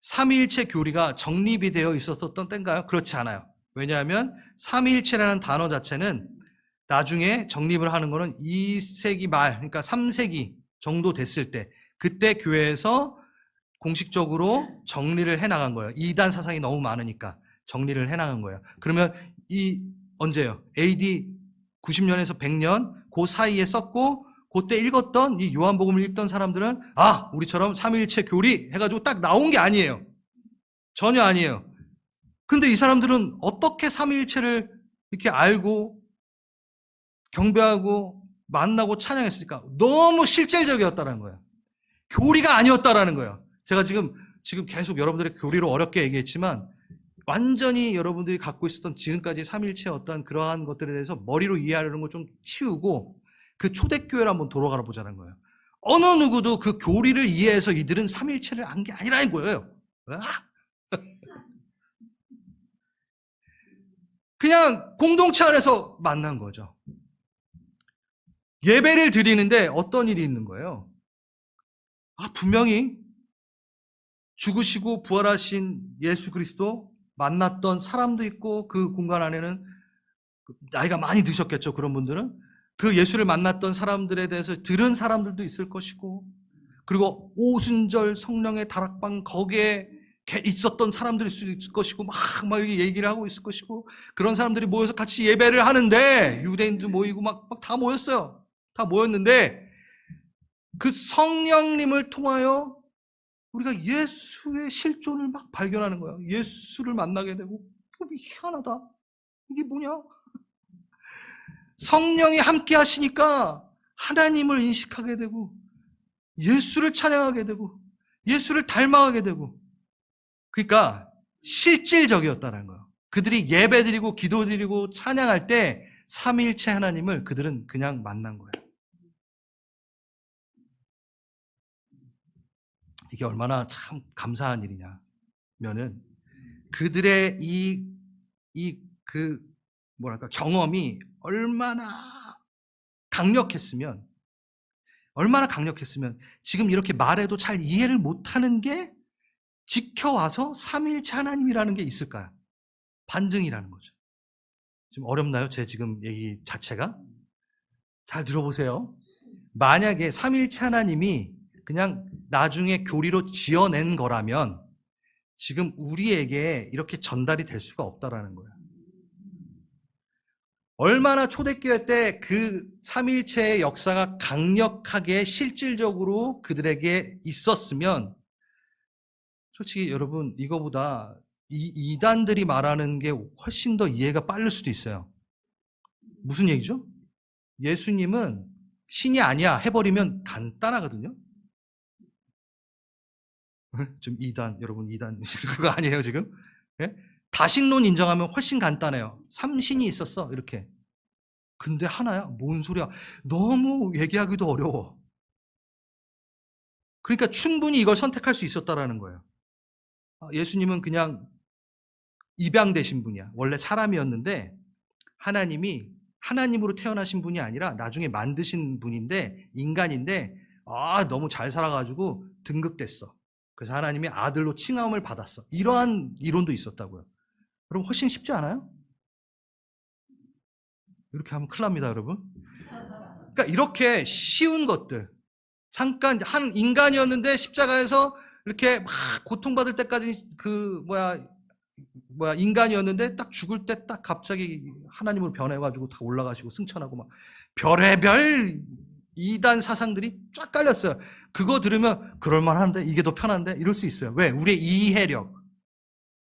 삼위일체 교리가 정립이 되어 있었던 때인가요? 그렇지 않아요. 왜냐하면 삼위일체라는 단어 자체는 나중에 정립을 하는 거는 2세기 말, 그러니까 3세기 정도 됐을 때 그때 교회에서 공식적으로 정리를 해나간 거예요. 이단 사상이 너무 많으니까 정리를 해나간 거예요. 그러면 언제요? AD 90년에서 100년 그 사이에 썼고 그때 읽었던 이 요한복음을 읽던 사람들은 우리처럼 삼위일체 교리 해가지고 딱 나온 게 아니에요. 전혀 아니에요. 근데 이 사람들은 어떻게 삼위일체를 이렇게 알고 경배하고 만나고 찬양했으니까 너무 실질적이었다는 거예요. 교리가 아니었다라는 거예요. 제가 지금 계속 여러분들의 교리로 어렵게 얘기했지만 완전히 여러분들이 갖고 있었던 지금까지 삼위일체의 어떤 그러한 것들에 대해서 머리로 이해하려는 걸 좀 치우고 그 초대교회를 한번 돌아가 보자는 거예요. 어느 누구도 그 교리를 이해해서 이들은 삼위일체를 안 게 아니라는 거예요. 그냥 공동체 안에서 만난 거죠. 예배를 드리는데 어떤 일이 있는 거예요? 분명히 죽으시고 부활하신 예수 그리스도 만났던 사람도 있고 그 공간 안에는 나이가 많이 드셨겠죠. 그런 분들은 그 예수를 만났던 사람들에 대해서 들은 사람들도 있을 것이고 그리고 오순절 성령의 다락방 거기에 있었던 사람들이 있을 것이고 막 이렇게 얘기를 하고 있을 것이고 그런 사람들이 모여서 같이 예배를 하는데 유대인도 모이고 막 다 모였어요. 다 모였는데 그 성령님을 통하여 우리가 예수의 실존을 막 발견하는 거예요. 예수를 만나게 되고 희한하다. 이게 뭐냐? 성령이 함께 하시니까 하나님을 인식하게 되고 예수를 찬양하게 되고 예수를 닮아가게 되고 그러니까 실질적이었다는 거예요. 그들이 예배드리고 기도드리고 찬양할 때 삼위일체 하나님을 그들은 그냥 만난 거예요. 이게 얼마나 참 감사한 일이냐면은 그들의 경험이 얼마나 강력했으면 지금 이렇게 말해도 잘 이해를 못하는 게 지켜와서 삼위일체 하나님이라는 게 있을까요? 반증이라는 거죠. 좀 어렵나요? 제 지금 얘기 자체가? 잘 들어보세요. 만약에 삼위일체 하나님이 그냥 나중에 교리로 지어낸 거라면 지금 우리에게 이렇게 전달이 될 수가 없다라는 거예요. 얼마나 초대교회 때 그 삼위일체의 역사가 강력하게 실질적으로 그들에게 있었으면 솔직히 여러분 이거보다 이단들이 말하는 게 훨씬 더 이해가 빠를 수도 있어요. 무슨 얘기죠? 예수님은 신이 아니야 해버리면 간단하거든요. 좀 여러분 이단 그거 아니에요 지금? 네? 다신론 인정하면 훨씬 간단해요. 삼신이 있었어 이렇게. 근데 하나야? 뭔 소리야? 너무 얘기하기도 어려워. 그러니까 충분히 이걸 선택할 수 있었다라는 거예요. 예수님은 그냥 입양되신 분이야. 원래 사람이었는데 하나님이 하나님으로 태어나신 분이 아니라 나중에 만드신 분인데 인간인데 너무 잘 살아가지고 등극됐어. 그래서 하나님이 아들로 칭함을 받았어. 이러한 이론도 있었다고요. 여러분 훨씬 쉽지 않아요? 이렇게 하면 큰일 납니다, 여러분. 그러니까 이렇게 쉬운 것들, 잠깐 한 인간이었는데 십자가에서 이렇게 막 고통받을 때까지 인간이었는데 딱 죽을 때 딱 갑자기 하나님으로 변해가지고 다 올라가시고 승천하고 막 별의별 이단 사상들이 쫙 깔렸어요. 그거 들으면 그럴만한데 이게 더 편한데 이럴 수 있어요. 왜? 우리의 이해력,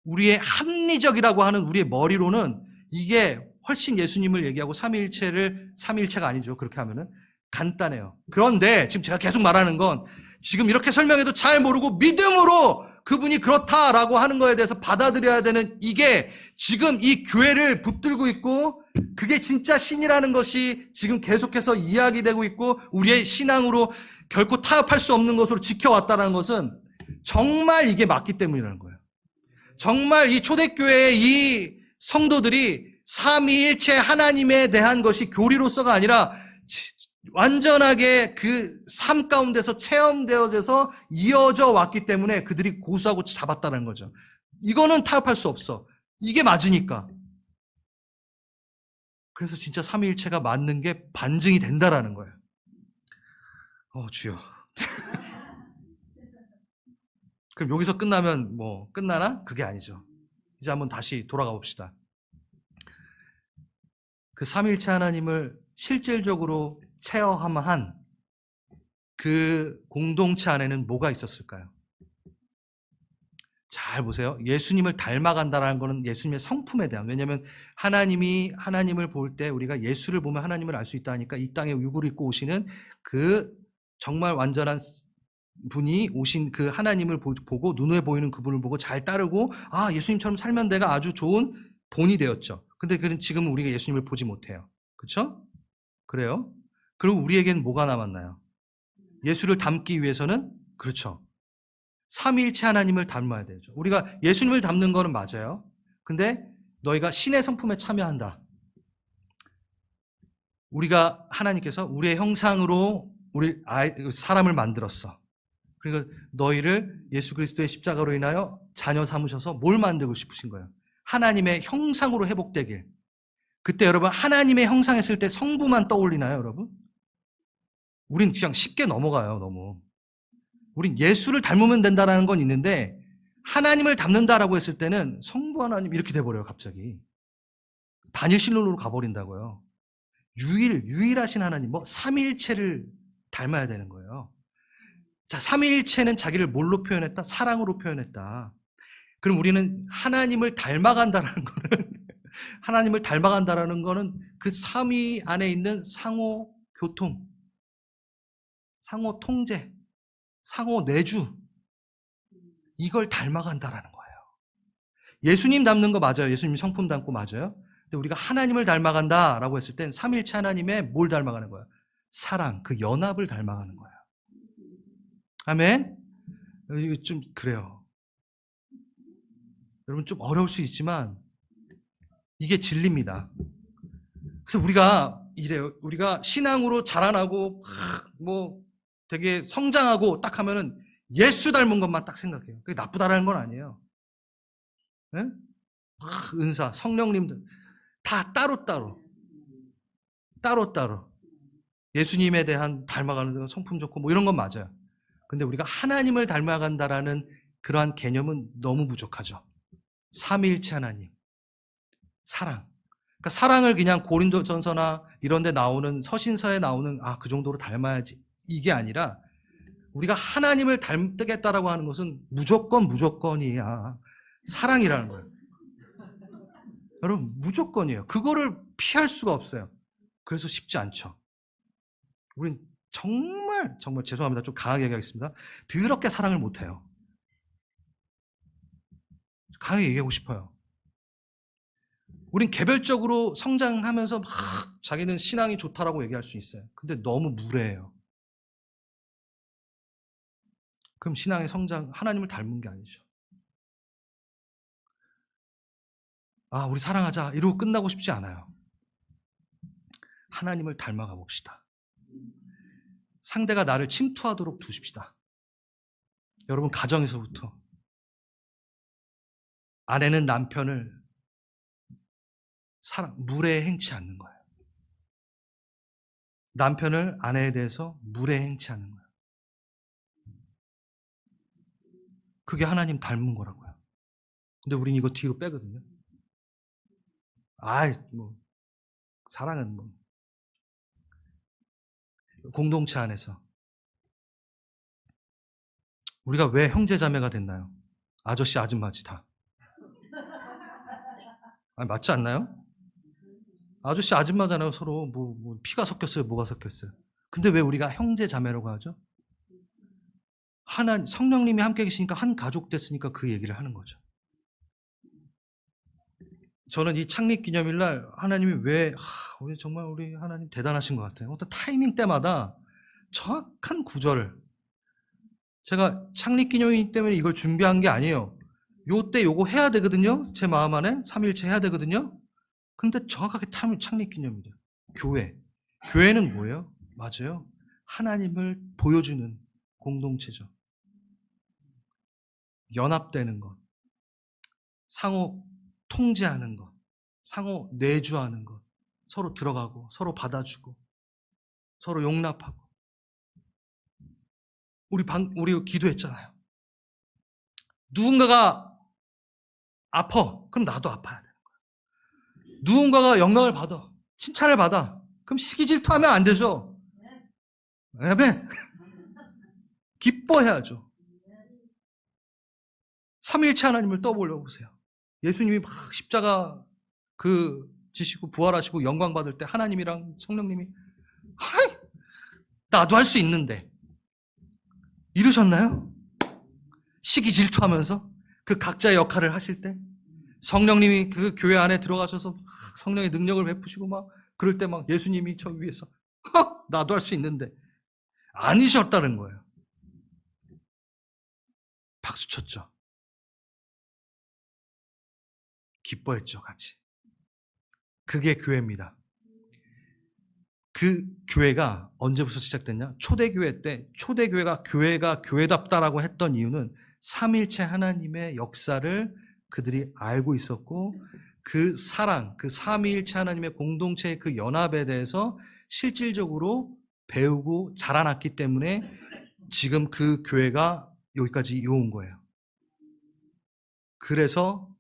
우리의 합리적이라고 하는 우리의 머리로는 이게 훨씬 예수님을 얘기하고 삼위일체가 아니죠. 그렇게 하면은 간단해요. 그런데 지금 제가 계속 말하는 건 지금 이렇게 설명해도 잘 모르고 믿음으로 그분이 그렇다라고 하는 거에 대해서 받아들여야 되는 이게 지금 이 교회를 붙들고 있고 그게 진짜 신이라는 것이 지금 계속해서 이야기되고 있고 우리의 신앙으로 결코 타협할 수 없는 것으로 지켜왔다는 것은 정말 이게 맞기 때문이라는 거예요. 정말 이 초대교회의 이 성도들이 삼위일체 하나님에 대한 것이 교리로서가 아니라 완전하게 그 삶 가운데서 체험되어져서 이어져 왔기 때문에 그들이 고수하고 잡았다는 거죠. 이거는 타협할 수 없어. 이게 맞으니까. 그래서 진짜 삼위일체가 맞는 게 반증이 된다라는 거예요. 주여. 그럼 여기서 끝나면 끝나나? 그게 아니죠. 이제 한번 다시 돌아가 봅시다. 그 삼위일체 하나님을 실질적으로 체험한 그 공동체 안에는 뭐가 있었을까요? 잘 보세요. 예수님을 닮아간다는 것은 예수님의 성품에 대한, 왜냐하면 하나님을 볼 때 우리가 예수를 보면 하나님을 알 수 있다 하니까 이 땅에 육을 입고 오시는 그 정말 완전한 분이 오신 그 하나님을 보고 눈에 보이는 그분을 보고 잘 따르고 예수님처럼 살면 내가 아주 좋은 본이 되었죠. 근데 지금 우리가 예수님을 보지 못해요. 그렇죠? 그래요? 그리고 우리에겐 뭐가 남았나요? 예수를 닮기 위해서는 그렇죠. 삼위일체 하나님을 닮아야 되죠. 우리가 예수님을 닮는 거는 맞아요. 근데 너희가 신의 성품에 참여한다. 우리가 하나님께서 우리의 형상으로 우리 사람을 만들었어. 그리고 너희를 예수 그리스도의 십자가로 인하여 자녀 삼으셔서 뭘 만들고 싶으신 거예요? 하나님의 형상으로 회복되길. 그때 여러분 하나님의 형상 했을 때 성부만 떠올리나요, 여러분? 우린 그냥 쉽게 넘어가요, 너무. 우린 예수를 닮으면 된다는 건 있는데 하나님을 닮는다라고 했을 때는 성부 하나님 이렇게 돼버려요, 갑자기. 다니엘실론으로 가버린다고요. 유일하신 하나님, 삼위일체를 닮아야 되는 거예요. 자, 삼위일체는 자기를 뭘로 표현했다? 사랑으로 표현했다. 그럼 우리는 하나님을 닮아간다라는 거는 하나님을 닮아간다라는 거는 그 삼위 안에 있는 상호 교통, 상호 통제, 상호 내주, 이걸 닮아간다라는 거예요. 예수님 닮는 거 맞아요. 예수님 성품 닮고 맞아요. 근데 우리가 하나님을 닮아간다라고 했을 땐 삼위일체 하나님의 뭘 닮아가는 거예요? 사랑, 그 연합을 닮아가는 거예요. 아멘? 이거 좀 그래요. 여러분 좀 어려울 수 있지만 이게 진리입니다. 그래서 우리가 이래요. 우리가 신앙으로 자라나고 되게 성장하고 딱 하면은 예수 닮은 것만 딱 생각해요. 그게 나쁘다라는 건 아니에요. 네? 은사, 성령님들 다 따로따로 예수님에 대한 닮아가는 성품 좋고 이런 건 맞아요. 근데 우리가 하나님을 닮아간다라는 그러한 개념은 너무 부족하죠. 삼위일체 하나님, 사랑. 그러니까 사랑을 그냥 고린도전서나 이런 데 나오는 서신서에 나오는 그 정도로 닮아야지 이게 아니라 우리가 하나님을 닮겠다라고 하는 것은 무조건이야. 사랑이라는 거예요. 여러분 무조건이에요. 그거를 피할 수가 없어요. 그래서 쉽지 않죠. 우린 정말 죄송합니다. 좀 강하게 얘기하겠습니다. 더럽게 사랑을 못해요. 강하게 얘기하고 싶어요. 우린 개별적으로 성장하면서 막 자기는 신앙이 좋다라고 얘기할 수 있어요. 근데 너무 무례해요. 그럼 신앙의 성장, 하나님을 닮은 게 아니죠. 우리 사랑하자 이러고 끝나고 싶지 않아요. 하나님을 닮아가 봅시다. 상대가 나를 침투하도록 두십시다. 여러분, 가정에서부터 아내는 남편을 물에 행치 않는 거예요. 남편을 아내에 대해서 물에 행치 않는 거예요. 그게 하나님 닮은 거라고요. 근데 우린 이거 뒤로 빼거든요. 사랑은 공동체 안에서 우리가 왜 형제자매가 됐나요? 아저씨 아줌마지 다. 맞지 않나요? 아저씨 아줌마잖아요. 서로 피가 섞였어요, 뭐가 섞였어요. 근데 왜 우리가 형제자매라고 하죠? 성령님이 함께 계시니까 한 가족 됐으니까 그 얘기를 하는 거죠. 저는 이 창립기념일날 하나님이 정말 우리 하나님 대단하신 것 같아요. 어떤 타이밍 때마다 정확한 구절을, 제가 창립기념일 때문에 이걸 준비한 게 아니에요. 요때 요거 해야 되거든요. 제 마음 안에 3일째 해야 되거든요. 근데 정확하게 창립기념일이에요. 교회는 뭐예요? 맞아요. 하나님을 보여주는 공동체죠. 연합되는 것, 상호 통제하는 것, 상호 내주하는 것, 서로 들어가고 서로 받아주고 서로 용납하고. 우리 기도했잖아요. 누군가가 아파, 그럼 나도 아파야 되는 거야. 누군가가 영광을 받아, 칭찬을 받아, 그럼 시기 질투하면 안 되죠. 아멘. 기뻐해야죠. 삼위일체 하나님을 떠올려 보세요. 예수님이 막 십자가 지시고 부활하시고 영광 받을 때 하나님이랑 성령님이 나도 할 수 있는데 이러셨나요? 시기 질투하면서 그 각자의 역할을 하실 때 성령님이 그 교회 안에 들어가셔서 막 성령의 능력을 베푸시고 막 그럴 때 막 예수님이 저 위에서 나도 할 수 있는데 아니셨다는 거예요. 박수 쳤죠. 기뻐했죠, 같이. 그게 교회입니다. 그 교회가 언제부터 시작됐냐? 초대교회 때 초대교회가 교회답다라고 했던 이유는 삼위일체 하나님의 역사를 그들이 알고 있었고 그 사랑, 그 삼위일체 하나님의 공동체의 그 연합에 대해서 실질적으로 배우고 자라났기 때문에 지금 그 교회가 여기까지 이어온 거예요. 그래서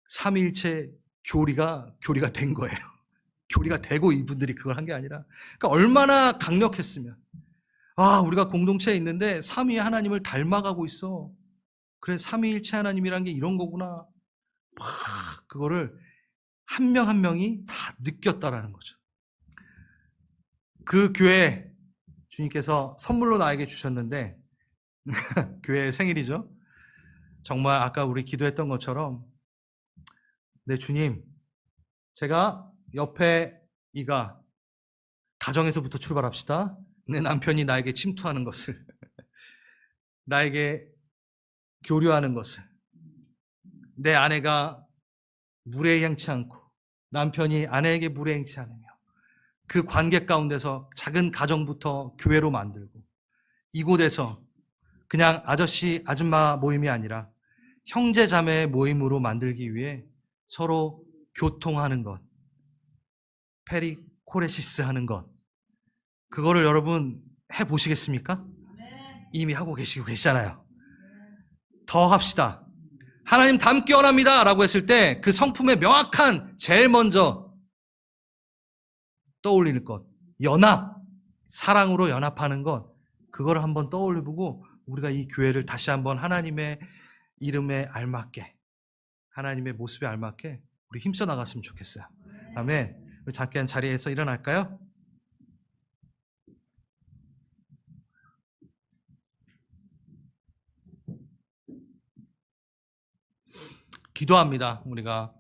삼위일체 교리가 된 거예요. 교리가 되고 이분들이 그걸 한 게 아니라, 그러니까 얼마나 강력했으면, 우리가 공동체에 있는데 삼위 하나님을 닮아가고 있어. 그래, 삼위일체 하나님이란 게 이런 거구나. 막 그거를 한 명 한 명이 다 느꼈다라는 거죠. 그 교회 주님께서 선물로 나에게 주셨는데 교회의 생일이죠. 정말 아까 우리 기도했던 것처럼, 네, 주님, 제가 옆에 이가 가정에서부터 출발합시다. 내 남편이 나에게 침투하는 것을, 나에게 교류하는 것을, 내 아내가 물에 행치 않고 남편이 아내에게 물에 행치 않으며 그 관계 가운데서 작은 가정부터 교회로 만들고 이곳에서 그냥 아저씨 아줌마 모임이 아니라 형제 자매 모임으로 만들기 위해 서로 교통하는 것, 페리코레시스 하는 것, 그거를 여러분 해보시겠습니까? 이미 하고 계시잖아요. 더 합시다. 하나님 닮기 원합니다 라고 했을 때 그 성품의 명확한 제일 먼저 떠올리는 것, 연합, 사랑으로 연합하는 것, 그거를 한번 떠올려보고 우리가 이 교회를 다시 한번 하나님의 이름에 알맞게, 하나님의 모습에 알맞게 우리 힘써 나갔으면 좋겠어요. 아멘. 우리 잠깐 자리에서 일어날까요? 기도합니다. 우리가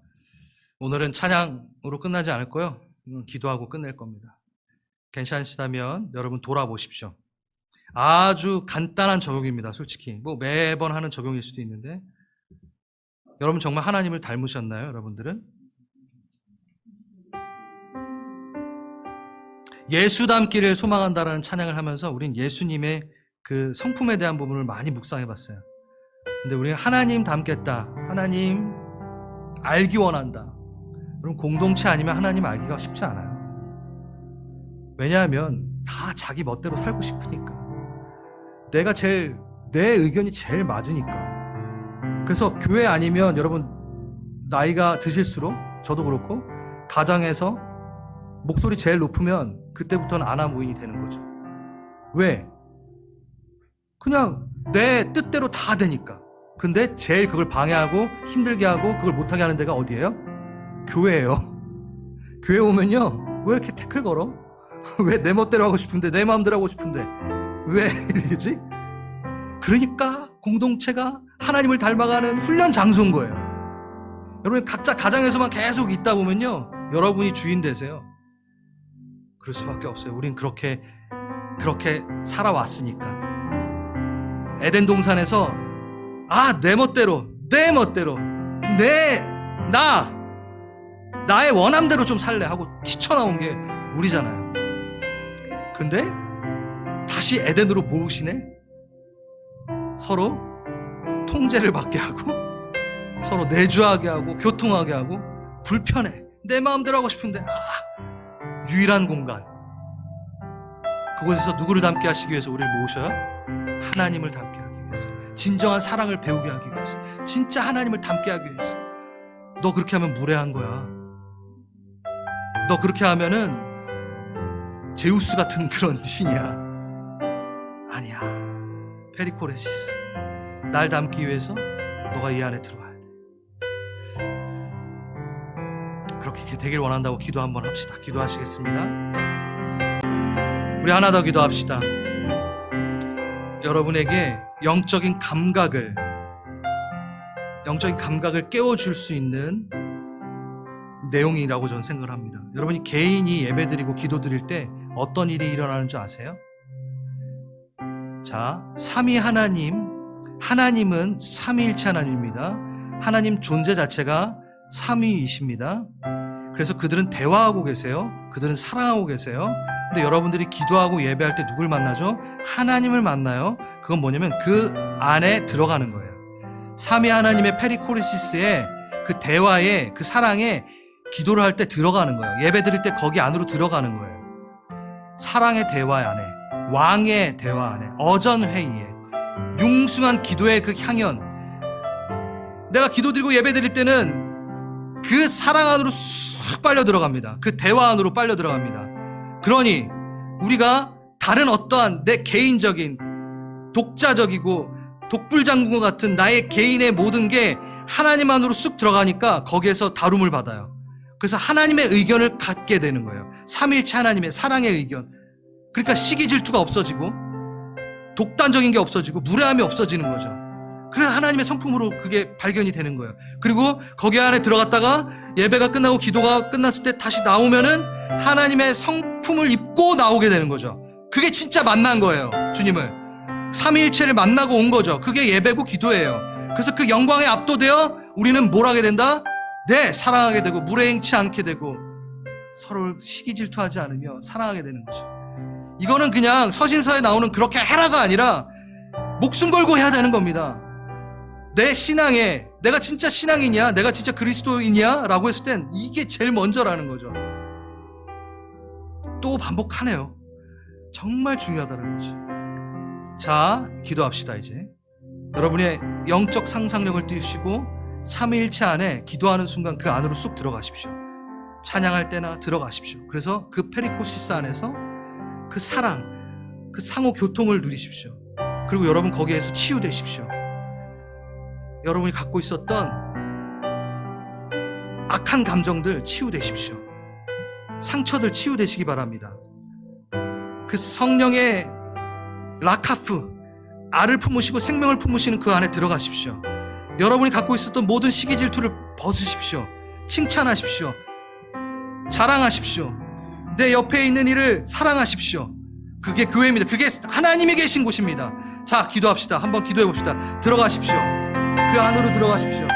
오늘은 찬양으로 끝나지 않을 거요. 기도하고 끝낼 겁니다. 괜찮으시다면 여러분 돌아보십시오. 아주 간단한 적용입니다. 솔직히 매번 하는 적용일 수도 있는데, 여러분 정말 하나님을 닮으셨나요? 여러분들은 예수 닮기를 소망한다라는 찬양을 하면서 우린 예수님의 그 성품에 대한 부분을 많이 묵상해 봤어요. 근데 우리는 하나님 닮겠다, 하나님 알기 원한다. 그럼 공동체 아니면 하나님 알기가 쉽지 않아요. 왜냐하면 다 자기 멋대로 살고 싶으니까. 내 의견이 제일 맞으니까. 그래서 교회 아니면 여러분 나이가 드실수록 저도 그렇고 가정에서 목소리 제일 높으면 그때부터는 아나무인이 되는 거죠. 왜? 그냥 내 뜻대로 다 되니까. 근데 제일 그걸 방해하고 힘들게 하고 그걸 못하게 하는 데가 어디예요? 교회예요. 교회 오면요, 왜 이렇게 태클 걸어? 왜 내 멋대로 하고 싶은데, 내 마음대로 하고 싶은데 왜 이러지? 그러니까 공동체가 하나님을 닮아가는 훈련 장소인 거예요. 여러분 각자 가정에서만 계속 있다 보면요, 여러분이 주인 되세요. 그럴 수밖에 없어요. 우린 그렇게 살아왔으니까. 에덴 동산에서 내 멋대로 나의 원함대로 좀 살래 하고 튀쳐나온 게 우리잖아요. 근데 다시 에덴으로 모으시네. 서로 통제를 받게 하고 서로 내주하게 하고 교통하게 하고 불편해. 내 마음대로 하고 싶은데 유일한 공간. 그곳에서 누구를 닮게 하시기 위해서 우리를 모으셔요? 하나님을 닮게 하기 위해서. 진정한 사랑을 배우게 하기 위해서. 진짜 하나님을 닮게 하기 위해서. 너 그렇게 하면 무례한 거야. 너 그렇게 하면은 제우스 같은 그런 신이야. 아니야. 페리코레시스. 날 닮기 위해서 너가 이 안에 들어와야 돼. 그렇게 되길 원한다고 기도 한번 합시다. 기도하시겠습니다. 우리 하나 더 기도합시다. 여러분에게 영적인 감각을 깨워줄 수 있는 내용이라고 저는 생각을 합니다. 여러분이 개인이 예배드리고 기도드릴 때 어떤 일이 일어나는 줄 아세요? 자, 삼위 하나님은 삼위일체 하나님입니다. 하나님 존재 자체가 삼위이십니다. 그래서 그들은 대화하고 계세요. 그들은 사랑하고 계세요. 근데 여러분들이 기도하고 예배할 때 누굴 만나죠? 하나님을 만나요. 그건 뭐냐면 그 안에 들어가는 거예요. 삼위 하나님의 페리코리시스에 그 대화에 그 사랑에 기도를 할 때 들어가는 거예요. 예배 드릴 때 거기 안으로 들어가는 거예요. 사랑의 대화 안에, 왕의 대화 안에, 어전회의에, 융숭한 기도의 그 향연. 내가 기도 드리고 예배 드릴 때는 그 사랑 안으로 쑥 빨려 들어갑니다. 그 대화 안으로 빨려 들어갑니다. 그러니 우리가 다른 어떠한 내 개인적인 독자적이고 독불장군과 같은 나의 개인의 모든 게 하나님 안으로 쑥 들어가니까 거기에서 다룸을 받아요. 그래서 하나님의 의견을 갖게 되는 거예요. 삼위일체 하나님의 사랑의 의견. 그러니까 시기 질투가 없어지고 독단적인 게 없어지고 무례함이 없어지는 거죠. 그래서 하나님의 성품으로 그게 발견이 되는 거예요. 그리고 거기 안에 들어갔다가 예배가 끝나고 기도가 끝났을 때 다시 나오면은 하나님의 성품을 입고 나오게 되는 거죠. 그게 진짜 만난 거예요. 주님을. 삼위일체를 만나고 온 거죠. 그게 예배고 기도예요. 그래서 그 영광에 압도되어 우리는 뭘 하게 된다? 사랑하게 되고 무례행치 않게 되고 서로를 시기 질투하지 않으며 사랑하게 되는 거죠. 이거는 그냥 서신서에 나오는 그렇게 해라가 아니라 목숨 걸고 해야 되는 겁니다. 내 신앙에 내가 진짜 신앙이냐, 내가 진짜 그리스도인이야 라고 했을 땐 이게 제일 먼저라는 거죠. 또 반복하네요. 정말 중요하다는 거죠. 자, 기도합시다. 이제 여러분의 영적 상상력을 띄우시고 삼위일체 안에 기도하는 순간 그 안으로 쑥 들어가십시오. 찬양할 때나 들어가십시오. 그래서 그 페리코시스 안에서 그 사랑, 그 상호 교통을 누리십시오. 그리고 여러분 거기에서 치유되십시오. 여러분이 갖고 있었던 악한 감정들 치유되십시오. 상처들 치유되시기 바랍니다. 그 성령의 라카프, 알을 품으시고 생명을 품으시는 그 안에 들어가십시오. 여러분이 갖고 있었던 모든 시기 질투를 벗으십시오. 칭찬하십시오. 자랑하십시오. 내 옆에 있는 이를 사랑하십시오. 그게 교회입니다. 그게 하나님이 계신 곳입니다. 자, 기도합시다. 한번 기도해 봅시다. 들어가십시오. 그 안으로 들어가십시오.